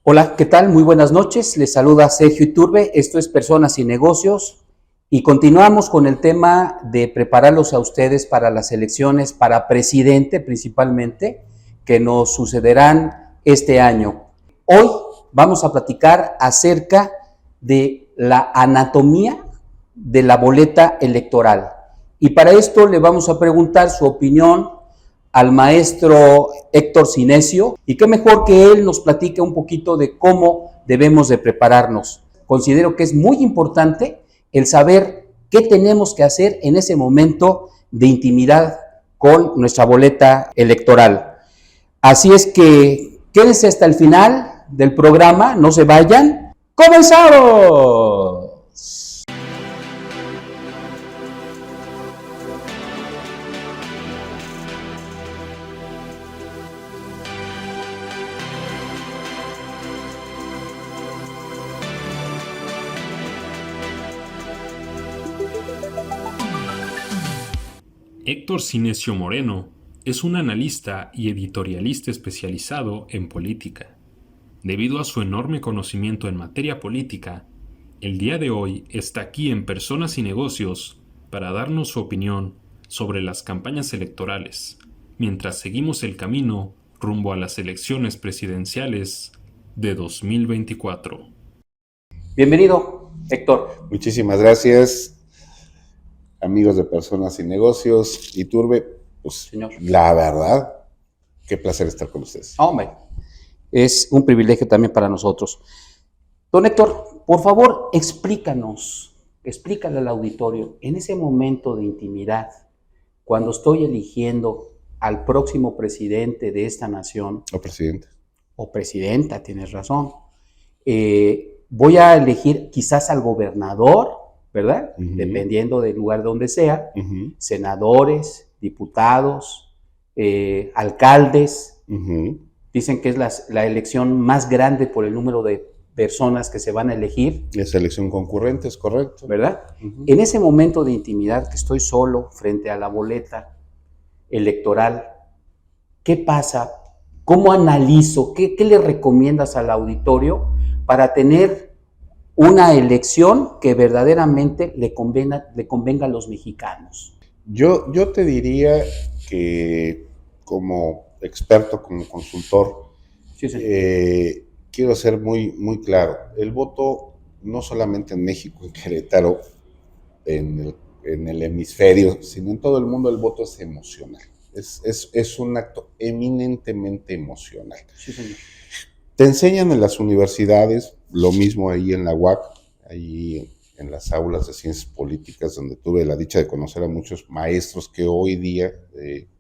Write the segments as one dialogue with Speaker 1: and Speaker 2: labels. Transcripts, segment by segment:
Speaker 1: Hola, ¿qué tal? Muy buenas noches. Les saluda Sergio Iturbe. Esto es Personas y Negocios y continuamos con el tema de prepararlos a ustedes para las elecciones para presidente principalmente que nos sucederán este año. Hoy vamos a platicar acerca de la anatomía de la boleta electoral y para esto le vamos a preguntar su opinión al maestro Héctor Cinesio, y qué mejor que él nos platique un poquito de cómo debemos de prepararnos. Considero que es muy importante el saber qué tenemos que hacer en ese momento de intimidad con nuestra boleta electoral. Así es que quédense hasta el final del programa, no se vayan. ¡Comenzamos!
Speaker 2: Héctor Cinesio Moreno es un analista y editorialista especializado en política. Debido a su enorme conocimiento en materia política, el día de hoy está aquí en Personas y Negocios para darnos su opinión sobre las campañas electorales, mientras seguimos el camino rumbo a las elecciones presidenciales de 2024.
Speaker 1: Bienvenido, Héctor.
Speaker 3: Muchísimas gracias, amigos de Personas y Negocios. Iturbe, pues
Speaker 1: Señor.
Speaker 3: La verdad, qué placer estar con ustedes.
Speaker 1: Hombre, es un privilegio también para nosotros. Don Héctor, por favor, explícale al auditorio, en ese momento de intimidad, cuando estoy eligiendo al próximo presidente de esta nación,
Speaker 3: O presidente.
Speaker 1: o presidenta, tienes razón, voy a elegir quizás al gobernador, ¿verdad? Dependiendo del lugar donde sea, senadores, diputados, alcaldes. Dicen que es la elección más grande por el número de personas que se van a elegir.
Speaker 3: Es elección concurrente, es correcto.
Speaker 1: ¿Verdad? En ese momento de intimidad que estoy solo frente a la boleta electoral, ¿qué pasa? ¿Cómo analizo? ¿Qué le recomiendas al auditorio para tener una elección que verdaderamente le convenga a los mexicanos?
Speaker 3: Yo te diría que como experto, como consultor,
Speaker 1: Sí, sí.
Speaker 3: quiero ser muy claro. El voto, no solamente en México, en Querétaro, en el hemisferio, sino en todo el mundo, el voto es emocional. Es un acto eminentemente emocional.
Speaker 1: Sí, señor.
Speaker 3: Te enseñan en las universidades, lo mismo ahí en la UAC, ahí en las aulas de ciencias políticas, donde tuve la dicha de conocer a muchos maestros que hoy día,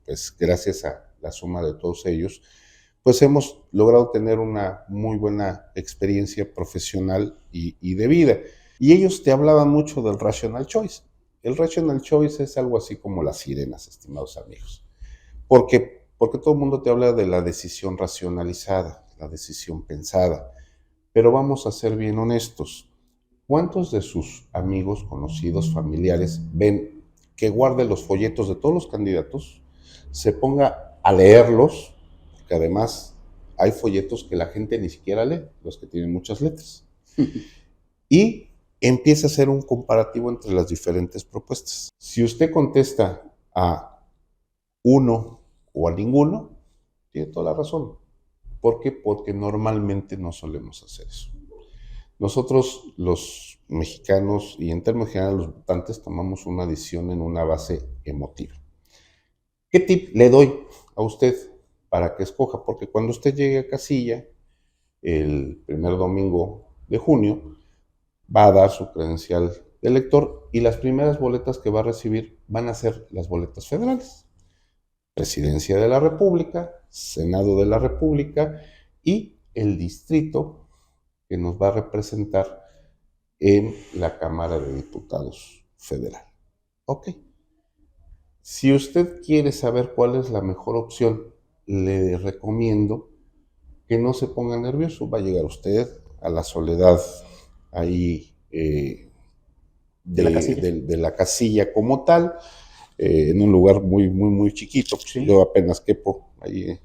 Speaker 3: pues gracias a la suma de todos ellos, pues hemos logrado tener una muy buena experiencia profesional y de vida. Y ellos te hablaban mucho del rational choice. El rational choice es algo así como las sirenas, estimados amigos. Porque todo el mundo te habla de la decisión racionalizada, la decisión pensada. Pero vamos a ser bien honestos. ¿Cuántos de sus amigos, conocidos, familiares ven que guarde los folletos de todos los candidatos, se ponga a leerlos, porque además hay folletos que la gente ni siquiera lee, los que tienen muchas letras, y empieza a hacer un comparativo entre las diferentes propuestas? Si usted contesta a uno o a ninguno, tiene toda la razón. ¿Por qué? Porque normalmente no solemos hacer eso. Nosotros, los mexicanos, y en términos generales los votantes, tomamos una decisión en una base emotiva. ¿Qué tip le doy a usted para que escoja? Porque cuando usted llegue a casilla, el primer domingo de junio, va a dar su credencial de elector y las primeras boletas que va a recibir van a ser las boletas federales. Presidencia de la República, Senado de la República y el distrito que nos va a representar en la Cámara de Diputados Federal. Ok. Si usted quiere saber cuál es la mejor opción, le recomiendo que no se ponga nervioso. Va a llegar usted a la soledad ahí de la casilla como tal, en un lugar muy chiquito.
Speaker 1: Sí.
Speaker 3: Yo apenas quepo ahí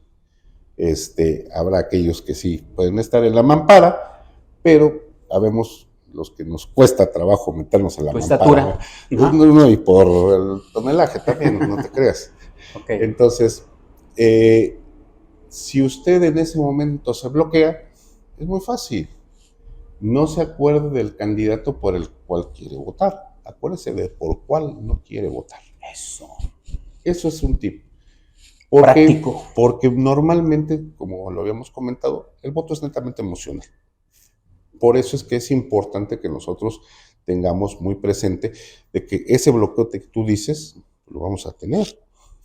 Speaker 3: Habrá aquellos que sí pueden estar en la mampara, pero habemos los que nos cuesta trabajo meternos en la mampara.
Speaker 1: Estatura.
Speaker 3: No, y por el tonelaje también, no te creas.
Speaker 1: Okay.
Speaker 3: Entonces, si usted en ese momento se bloquea, es muy fácil. No se acuerde del candidato por el cual quiere votar. Acuérdese de por cuál no quiere votar. Eso es un tip.
Speaker 1: Práctico.
Speaker 3: Porque normalmente, como lo habíamos comentado, el voto es netamente emocional. Por eso es que es importante que nosotros tengamos muy presente de que ese bloqueo que tú dices, lo vamos a tener.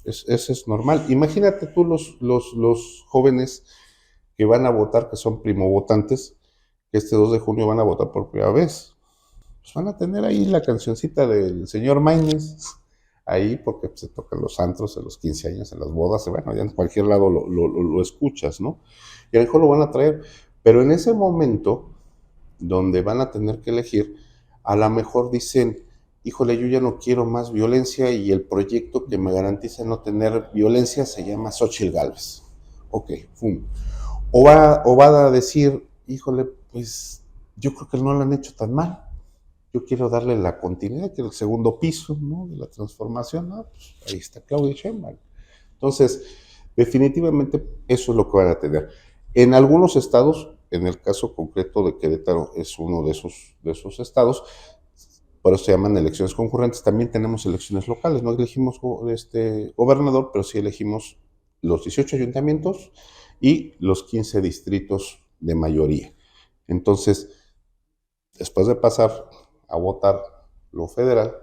Speaker 3: Eso es normal. Imagínate tú los jóvenes que van a votar, que son primovotantes, que este 2 de junio van a votar por primera vez. Pues van a tener ahí la cancioncita del señor Maínez, ahí porque se tocan los antros en los 15 años, en las bodas, bueno, ya en cualquier lado lo escuchas, ¿no? Y a lo mejor lo van a traer. Pero en ese momento, donde van a tener que elegir, a lo mejor dicen, híjole, yo ya no quiero más violencia y el proyecto que me garantiza no tener violencia se llama Xóchitl Gálvez. Ok, ¡fum! O va a decir, híjole, pues yo creo que no lo han hecho tan mal. Yo quiero darle la continuidad, que el segundo piso, ¿no?, de la transformación, ¿no? Pues ahí está Claudia Sheinbaum. Entonces, definitivamente eso es lo que van a tener. En algunos estados, en el caso concreto de Querétaro es uno de esos estados, por eso se llaman elecciones concurrentes. También tenemos elecciones locales, no elegimos gobernador, pero sí elegimos los 18 ayuntamientos y los 15 distritos de mayoría. Entonces, después de pasar a votar lo federal,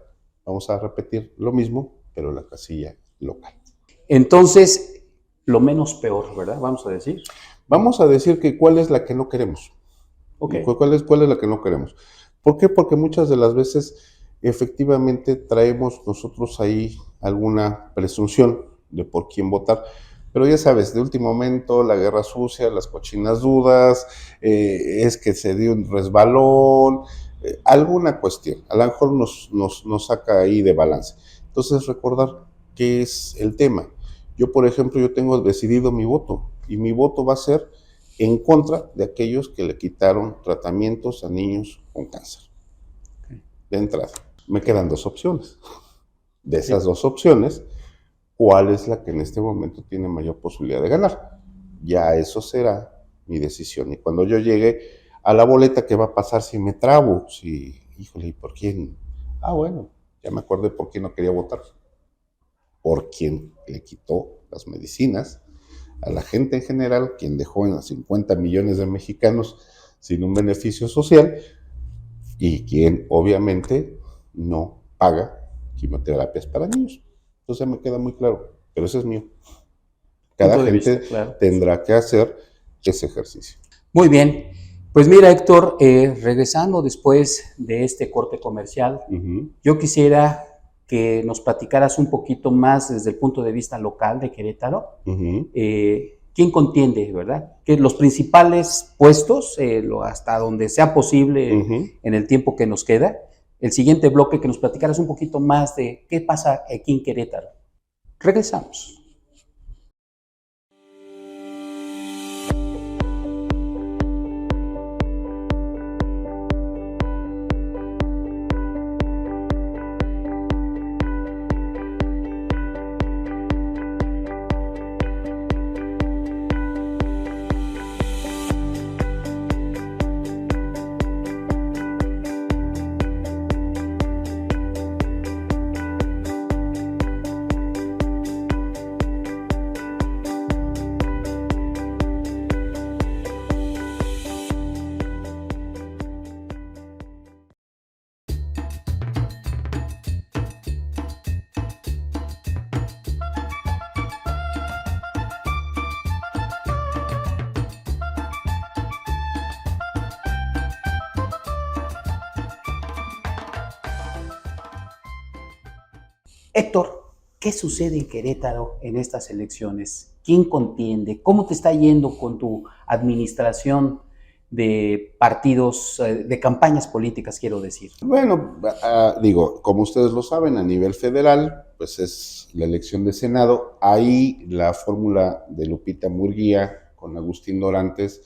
Speaker 3: vamos a repetir lo mismo, pero en la casilla local.
Speaker 1: Entonces, lo menos peor, ¿verdad? Vamos a decir.
Speaker 3: Vamos a decir que cuál es la que no queremos.
Speaker 1: Okay.
Speaker 3: ¿Cuál es la que no queremos? ¿Por qué? Porque muchas de las veces efectivamente traemos nosotros ahí alguna presunción de por quién votar. Pero ya sabes, de último momento, la guerra sucia, las cochinas dudas, es que se dio un resbalón, alguna cuestión. A lo mejor nos saca ahí de balance. Entonces, recordar qué es el tema. Yo, por ejemplo, yo tengo decidido mi voto, y mi voto va a ser en contra de aquellos que le quitaron tratamientos a niños con cáncer. De entrada, me quedan dos opciones. De esas dos opciones, ¿cuál es la que en este momento tiene mayor posibilidad de ganar? Ya eso será mi decisión. Y cuando yo llegue a la boleta, ¿qué va a pasar si me trabo? Si, híjole, ¿y por quién? Ah, bueno, ya me acordé por quién no quería votar. Por quien le quitó las medicinas a la gente en general, quien dejó en 50 millones de mexicanos sin un beneficio social y quien obviamente no paga quimioterapias para niños. Entonces me queda muy claro, pero eso es mío. Cada gente claro, tendrá que hacer ese ejercicio.
Speaker 1: Muy bien. Pues mira, Héctor, regresando después de este corte comercial, yo quisiera que nos platicaras un poquito más desde el punto de vista local de Querétaro. ¿Quién contiende, verdad? Que los principales puestos, hasta donde sea posible en el tiempo que nos queda. El siguiente bloque, que nos platicaras un poquito más de qué pasa aquí en Querétaro. Regresamos. Héctor, ¿qué sucede en Querétaro en estas elecciones? ¿Quién contiende? ¿Cómo te está yendo con tu administración de partidos, de campañas políticas, quiero decir?
Speaker 3: Bueno, digo, como ustedes lo saben, a nivel federal, pues es la elección de Senado. Ahí la fórmula de Lupita Murguía con Agustín Dorantes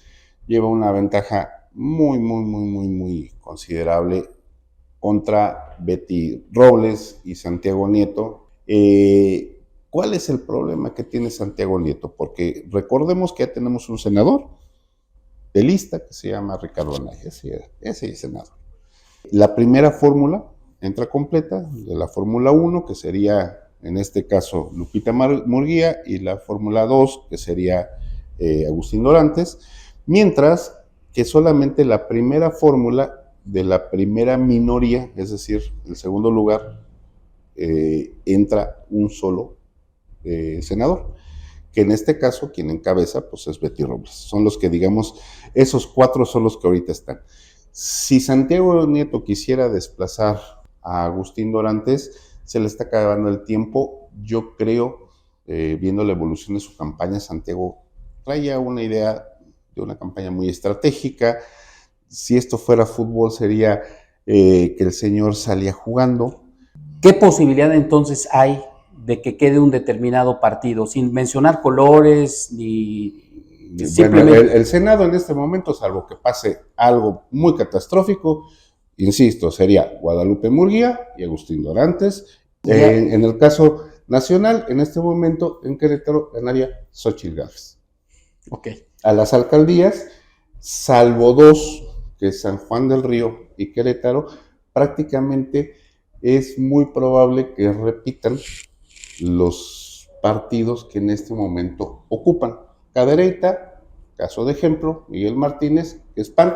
Speaker 3: lleva una ventaja muy considerable contra Betty Robles y Santiago Nieto. ¿Cuál es el problema que tiene Santiago Nieto? Porque recordemos que ya tenemos un senador de lista que se llama Ricardo Anaya, ese es senador. La primera fórmula entra completa, de la fórmula 1, que sería en este caso Lupita Murguía, y la fórmula 2, que sería Agustín Dorantes, mientras que solamente la primera fórmula de la primera minoría, es decir, el segundo lugar, entra un solo senador, que en este caso quien encabeza pues es Betty Robles. Son los que, digamos, esos 4 son los que ahorita están. Si Santiago Nieto quisiera desplazar a Agustín Dorantes, se le está acabando el tiempo. Yo creo, viendo la evolución de su campaña, Santiago traía una idea de una campaña muy estratégica. Si esto fuera fútbol, sería que el señor salía jugando.
Speaker 1: ¿Qué posibilidad entonces hay de que quede un determinado partido, sin mencionar colores ni simplemente?
Speaker 3: Bueno, el Senado en este momento, salvo que pase algo muy catastrófico, insisto, sería Guadalupe Murguía y Agustín Dorantes. En el caso nacional, en este momento, en Querétaro, ganaría Xóchitl Gálvez.
Speaker 1: Okay.
Speaker 3: A las alcaldías, salvo 2, que es San Juan del Río y Querétaro, prácticamente es muy probable que repitan los partidos que en este momento ocupan. Cadereyta, caso de ejemplo, Miguel Martínez, que es PAN,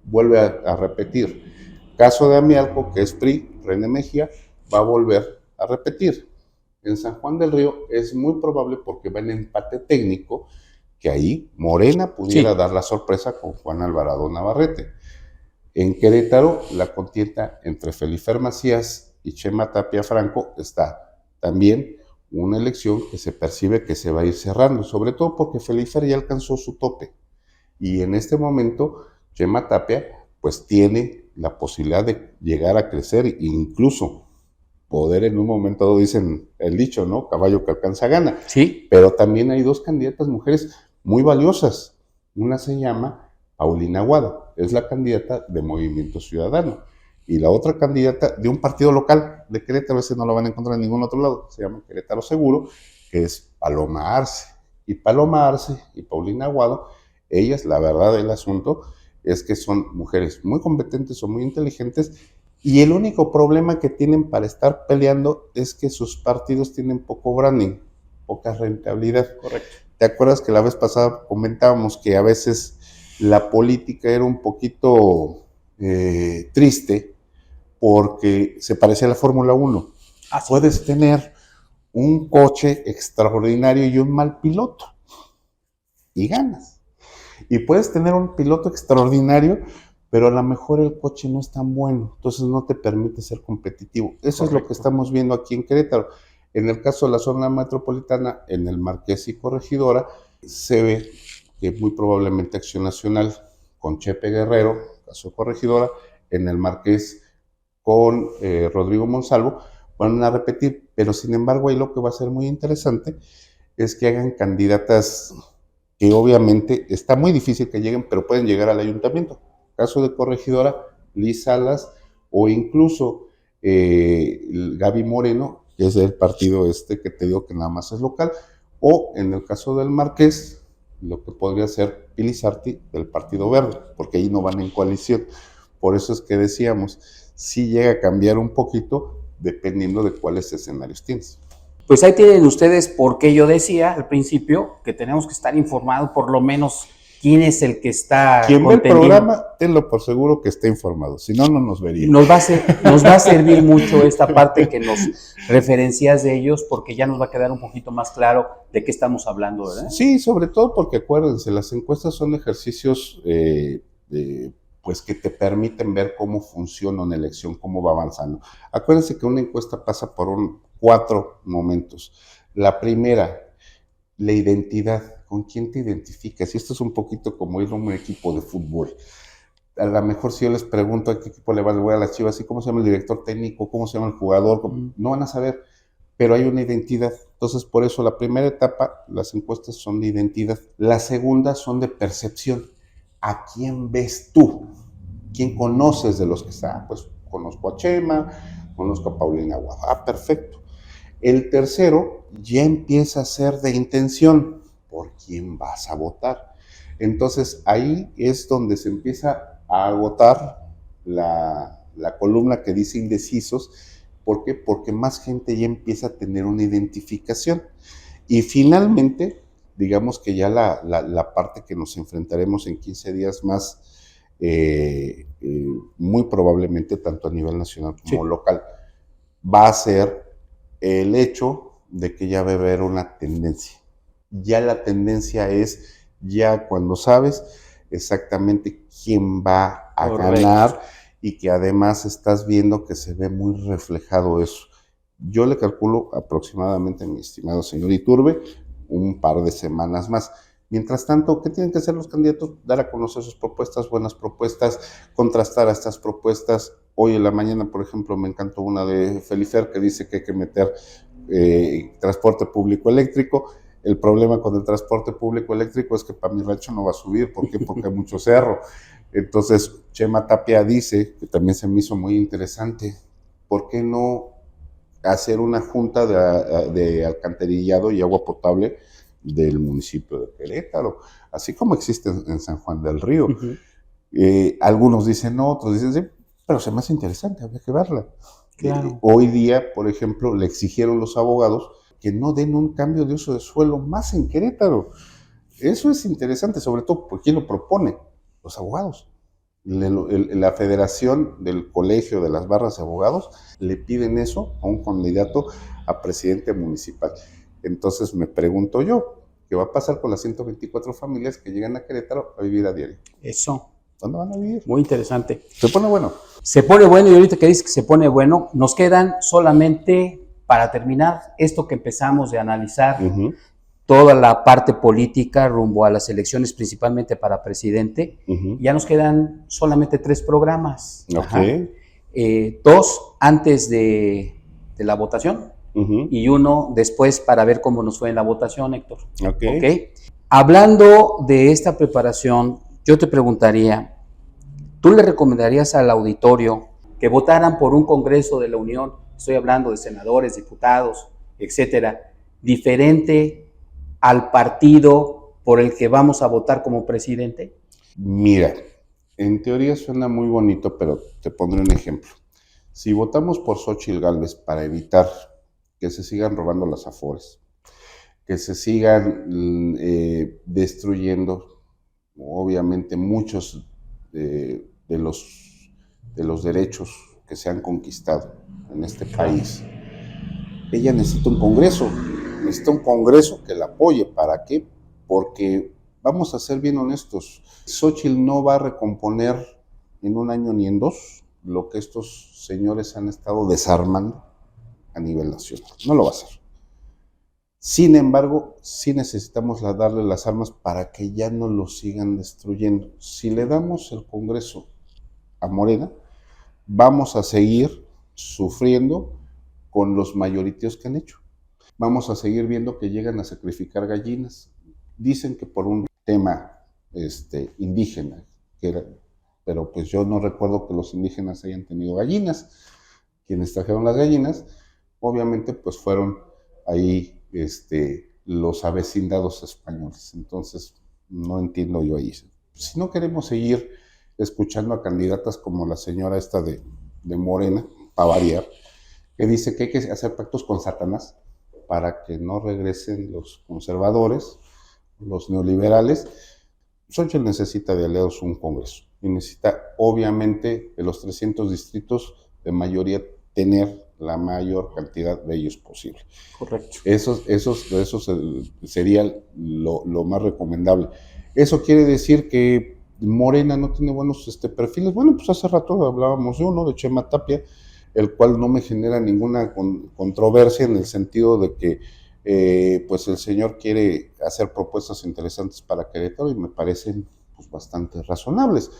Speaker 3: vuelve a repetir. Caso de Amialco, que es PRI, René Mejía, va a volver a repetir. En San Juan del Río es muy probable, porque va en empate técnico, que ahí Morena pudiera dar la sorpresa con Juan Alvarado Navarrete. En Querétaro, la contienda entre Felifer Macías y Chema Tapia Franco está también una elección que se percibe que se va a ir cerrando, sobre todo porque Felifer ya alcanzó su tope. Y en este momento, Chema Tapia pues tiene la posibilidad de llegar a crecer e incluso poder en un momento dado, dicen el dicho, ¿no? Caballo que alcanza gana.
Speaker 1: Sí.
Speaker 3: Pero también hay 2 candidatas mujeres muy valiosas. Una se llama Paulina Aguado, es la candidata de Movimiento Ciudadano. Y la otra candidata de un partido local de Querétaro, ese no lo van a encontrar en ningún otro lado, se llama Querétaro Seguro, que es Paloma Arce. Y Paloma Arce y Paulina Aguado, ellas, la verdad del asunto, es que son mujeres muy competentes, son muy inteligentes, y el único problema que tienen para estar peleando es que sus partidos tienen poco branding, poca rentabilidad.
Speaker 1: Correcto.
Speaker 3: ¿Te acuerdas que la vez pasada comentábamos que a veces la política era un poquito triste porque se parecía a la Fórmula 1? Puedes tener un coche extraordinario y un mal piloto y ganas. Y puedes tener un piloto extraordinario, pero a lo mejor el coche no es tan bueno, entonces no te permite ser competitivo. Eso es lo que estamos viendo aquí en Querétaro. En el caso de la zona metropolitana, en el Marqués y Corregidora, se ve que muy probablemente Acción Nacional con Chepe Guerrero, caso de Corregidora, en el Marqués con Rodrigo Monsalvo, van a repetir, pero sin embargo ahí lo que va a ser muy interesante es que hagan candidatas que obviamente está muy difícil que lleguen, pero pueden llegar al ayuntamiento. Caso de Corregidora, Liz Salas, o incluso Gaby Moreno, que es del partido que te digo que nada más es local, o en el caso del Marqués, lo que podría ser Pili Sarti del Partido Verde, porque ahí no van en coalición. Por eso es que decíamos, sí llega a cambiar un poquito dependiendo de cuáles escenarios tienes.
Speaker 1: Pues ahí tienen ustedes por qué yo decía al principio que tenemos que estar informados por lo menos quién es el que está
Speaker 3: Quien ve el
Speaker 1: contendiendo.
Speaker 3: programa, tenlo por seguro que está informado, si no, no nos vería.
Speaker 1: Nos va a servir mucho esta parte que nos referencias de ellos, porque ya nos va a quedar un poquito más claro de qué estamos hablando, ¿verdad?
Speaker 3: Sí, sobre todo porque acuérdense, las encuestas son ejercicios pues que te permiten ver cómo funciona una elección, cómo va avanzando. Acuérdense que una encuesta pasa por 4 momentos. La primera, la identidad. ¿Con quién te identificas? Y esto es un poquito como ir a un equipo de fútbol. A lo mejor si yo les pregunto a qué equipo le voy a las Chivas, ¿y cómo se llama el director técnico? ¿Cómo se llama el jugador? No van a saber, pero hay una identidad. Entonces, por eso la primera etapa, las encuestas son de identidad. La segunda son de percepción. ¿A quién ves tú? ¿Quién conoces de los que están? Pues conozco a Chema, conozco a Paulina Aguado. Ah, perfecto. El tercero ya empieza a ser de intención. ¿Por quién vas a votar? Entonces, ahí es donde se empieza a agotar la columna que dice indecisos. ¿Por qué? Porque más gente ya empieza a tener una identificación. Y finalmente, digamos que ya la parte que nos enfrentaremos en 15 días más, muy probablemente tanto a nivel nacional como local, va a ser el hecho de que ya va a haber una tendencia. Ya la tendencia es ya cuando sabes exactamente quién va a ganar y que además estás viendo que se ve muy reflejado eso. Yo le calculo aproximadamente, mi estimado señor Iturbe, un par de semanas más. Mientras tanto, ¿qué tienen que hacer los candidatos? Dar a conocer sus propuestas, buenas propuestas, contrastar a estas propuestas. Hoy en la mañana, por ejemplo, me encantó una de Felifer que dice que hay que meter transporte público eléctrico. El problema con el transporte público eléctrico es que para mi rancho no va a subir. ¿Por qué? Porque hay mucho cerro. Entonces, Chema Tapia dice, que también se me hizo muy interesante, ¿por qué no hacer una junta de alcantarillado y agua potable del municipio de Querétaro, así como existe en San Juan del Río? Algunos dicen no, otros dicen sí, pero se me hace interesante, habría que verla.
Speaker 1: Claro.
Speaker 3: Hoy día, por ejemplo, le exigieron los abogados que no den un cambio de uso de suelo más en Querétaro. Eso es interesante, sobre todo porque ¿quién lo propone? Los abogados. La federación del colegio de las barras de abogados le piden eso a un candidato a presidente municipal. Entonces me pregunto yo, ¿qué va a pasar con las 124 familias que llegan a Querétaro a vivir a diario?
Speaker 1: Eso.
Speaker 3: ¿Dónde van a vivir?
Speaker 1: Muy interesante.
Speaker 3: Se pone bueno.
Speaker 1: Se pone bueno, y ahorita que dices que se pone bueno, nos quedan solamente, para terminar, esto que empezamos de analizar, toda la parte política rumbo a las elecciones, principalmente para presidente. Ya nos quedan solamente 3 programas.
Speaker 3: Okay.
Speaker 1: 2 antes de la votación y 1 después para ver cómo nos fue en la votación, Héctor. Okay. Hablando de esta preparación, yo te preguntaría, ¿tú le recomendarías al auditorio que votaran por un Congreso de la Unión? Estoy hablando de senadores, diputados, etcétera, diferente al partido por el que vamos a votar como presidente.
Speaker 3: Mira, en teoría suena muy bonito, pero te pondré un ejemplo. Si votamos por Xóchitl Gálvez para evitar que se sigan robando las afores, que se sigan destruyendo, obviamente, muchos de los derechos que se han conquistado en este país, ella necesita un Congreso que la apoye. ¿Para qué? Porque vamos a ser bien honestos, Xóchitl no va a recomponer en un año ni en 2 lo que estos señores han estado desarmando a nivel nacional. No lo va a hacer. Sin embargo, sí necesitamos darle las armas para que ya no lo sigan destruyendo. Si le damos el Congreso a Morena, vamos a seguir sufriendo con los mayoriteos que han hecho. Vamos a seguir viendo que llegan a sacrificar gallinas. Dicen que por un tema indígena, pero pues yo no recuerdo que los indígenas hayan tenido gallinas. Quienes trajeron las gallinas, obviamente, pues fueron ahí los avecindados españoles. Entonces, no entiendo yo ahí. Si no queremos seguir escuchando a candidatas como la señora esta de Morena, para variar, que dice que hay que hacer pactos con Satanás para que no regresen los conservadores, los neoliberales. Xóchitl necesita de aliados un Congreso y necesita, obviamente, de los 300 distritos de mayoría, tener la mayor cantidad de ellos posible.
Speaker 1: Correcto.
Speaker 3: Eso sería lo más recomendable. Eso quiere decir que Morena no tiene buenos perfiles. Bueno, pues hace rato hablábamos de uno, de Chema Tapia, el cual no me genera ninguna controversia en el sentido de que pues el señor quiere hacer propuestas interesantes para Querétaro y me parecen pues bastante razonables.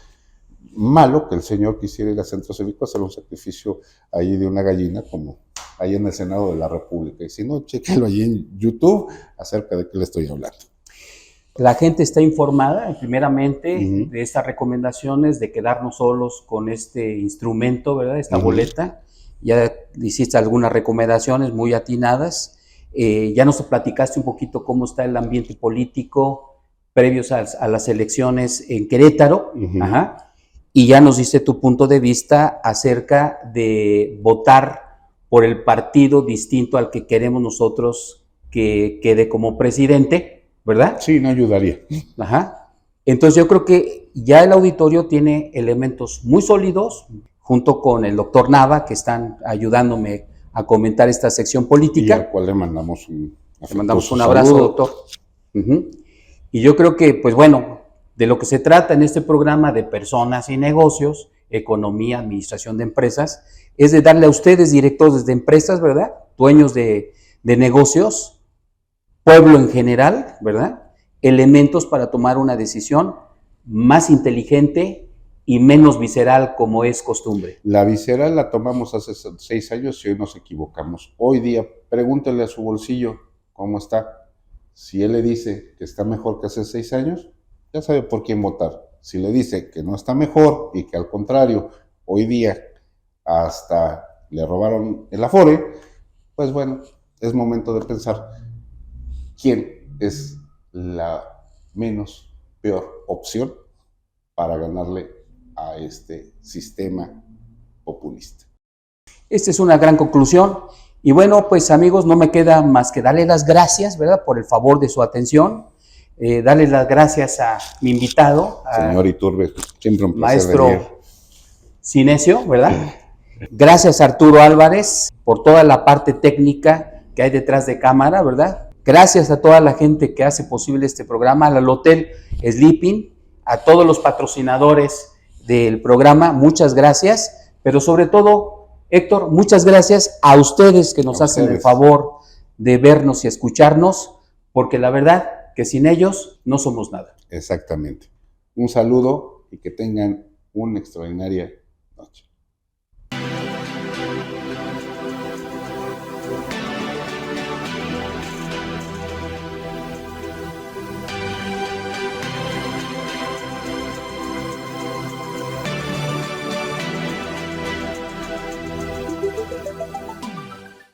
Speaker 3: Malo que el señor quisiera ir a Centro Cívico a hacer un sacrificio ahí de una gallina, como ahí en el Senado de la República. Y si no, chéquenlo ahí en YouTube acerca de qué le estoy hablando.
Speaker 1: La gente está informada, primeramente, de estas recomendaciones, de quedarnos solos con este instrumento, ¿verdad? Esta boleta. Ya hiciste algunas recomendaciones muy atinadas. Ya nos platicaste un poquito cómo está el ambiente político previos a las elecciones en Querétaro. Ajá. Y ya nos diste tu punto de vista acerca de votar por el partido distinto al que queremos nosotros que quede como presidente, ¿verdad?
Speaker 3: Sí, no ayudaría.
Speaker 1: Ajá. Entonces yo creo que ya el auditorio tiene elementos muy sólidos, junto con el doctor Nava, que están ayudándome a comentar esta sección política.
Speaker 3: Y al cual le mandamos
Speaker 1: un abrazo, saludo. Doctor. Y yo creo que, pues bueno, de lo que se trata en este programa de personas y negocios, economía, administración de empresas, es de darle a ustedes, directores de empresas, ¿verdad? Dueños de negocios, pueblo en general, ¿verdad? Elementos para tomar una decisión más inteligente y menos visceral, como es costumbre.
Speaker 3: La visceral la tomamos hace 6 años y hoy nos equivocamos. Hoy día, pregúntele a su bolsillo cómo está. Si él le dice que está mejor que hace 6 años, ya sabe por quién votar. Si le dice que no está mejor y que al contrario, hoy día hasta le robaron el Afore, pues bueno, es momento de pensar quién es la menos peor opción para ganarle a este sistema populista.
Speaker 1: Esta es una gran conclusión. Y bueno, pues amigos, no me queda más que darle las gracias, ¿verdad?, por el favor de su atención. Darle las gracias a mi invitado,
Speaker 3: señor Iturbe, siempre un placer,
Speaker 1: maestro
Speaker 3: venir.
Speaker 1: Cinesio, ¿verdad? Gracias a Arturo Álvarez por toda la parte técnica que hay detrás de cámara, ¿verdad? Gracias a toda la gente que hace posible este programa, al Hotel Sleeping, a todos los patrocinadores del programa, muchas gracias, pero sobre todo, Héctor, muchas gracias a ustedes que nos hacen el favor de vernos y escucharnos, porque la verdad que sin ellos no somos nada.
Speaker 3: Exactamente. Un saludo y que tengan una extraordinaria noche.